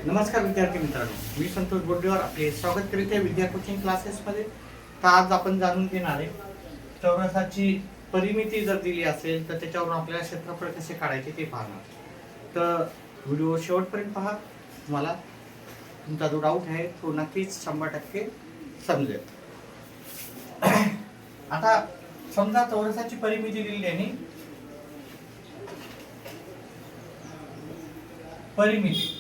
नमस्कार विद्यार्थी मित्रांनो, मी संतोष बोर्डेवर आपले स्वागत करीत आहे विद्या कोचिंग क्लासेसमध्ये. तर आज आपण जाणून घेणार आहे चौरसाची परिमिती जर दिली असेल तर त्याच्यावरून आपल्याला क्षेत्रफळ कसे काढायचे ते पाहणार. तर व्हिडिओ शेवटपर्यंत पहा, तुम्हाला तुमचा जो डाऊट आहे तो नक्कीच 100% समजेल. आता समजा चौरसाची परिमिती दिली आहे, परिमिती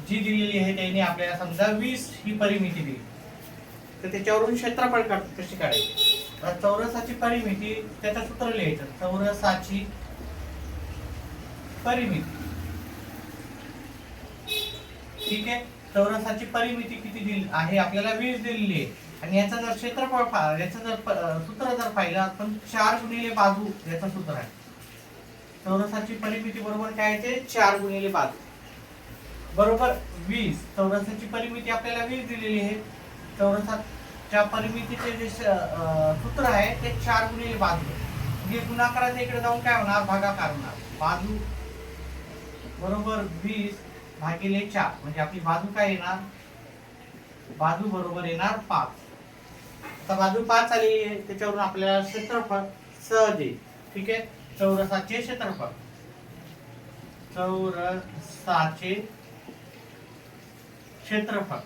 जी दिलेली आहे त्याने आपल्याला समजा 20 ही परिमिती दिली, तर त्याच्यावरून क्षेत्रफळ कशी काढायची. चौरसाची परिमिती त्याचं सूत्र लिहायचं, चौरसाची परिमिती. ठीक आहे, चौरसाची परिमिती किती दिली आहे आपल्याला 20 दिलेली आहे. आणि याचं जर क्षेत्रफळ याचं जर सूत्र जर पाहिलं आपण 4 गुणिले बाजू याचं सूत्र आहे. चौरसाची परिमिती बरोबर काय आहे ते 4 गुणिले बाजू बरोबर 20. चौरसाची परिमिती आपल्याला 20 दिलेली आहे. चौरसाच्या परिमितीचे जे सूत्र आहे ते 4 गुणिले बाजू. म्हणजे गुणाकाराच्या इकडे जाऊन काय होणार, भागाकार होणार. बाजू बरोबर 20 भागिले 4, म्हणजे आपली बाजू काय येणार, बाजू बरोबर येणार 5. आता बाजू 5 आली आहे, त्याच्यावरून आपल्याला क्षेत्रफळ सहज येईल. ठीक आहे, चौरसाचे क्षेत्रफळ, चौरसाचे क्षेत्रफळ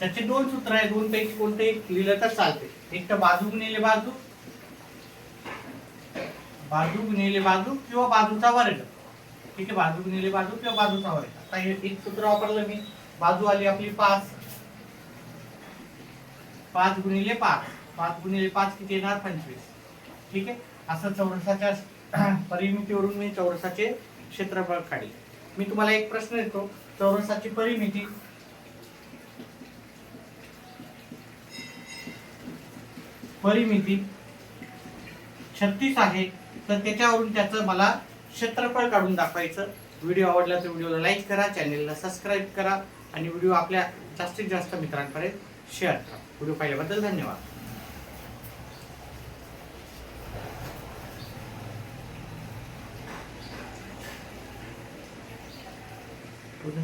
त्याचे 2 सूत्र आहे. 2 पैकी कोणते एक लिहिलं तर चालते. एक तर बाजू गुणिले बाजू, बाजू गुणिले बाजू किंवा बाजूचा वर्ग. ठीक आहे, बाजू गुणिले बाजू किंवा बाजूचा वर्ग. आता हे एक सूत्र वापरलं मी. बाजू आली आपली 5, 5 गुणिले 5, 5 गुणिले 5 किती येणार 25. ठीक आहे, असं चौरसाच्या परिमितीवरून मी चौरसाचे क्षेत्रफळ काढले. मी तुम्हाला एक प्रश्न देतो, चौरसाची परिमिती परिमिती 36 आहे, तर त्याच्यावरून त्याचं मला क्षेत्रफळ काढून दाखवायचं. व्हिडिओ आवडला तर व्हिडिओला लाईक करा, चॅनलला सबस्क्राईब करा आणि व्हिडिओ आपल्या जास्तीत जास्त मित्रांपर्यंत शेअर करा. व्हिडिओ पाहिल्याबद्दल धन्यवाद. उद्या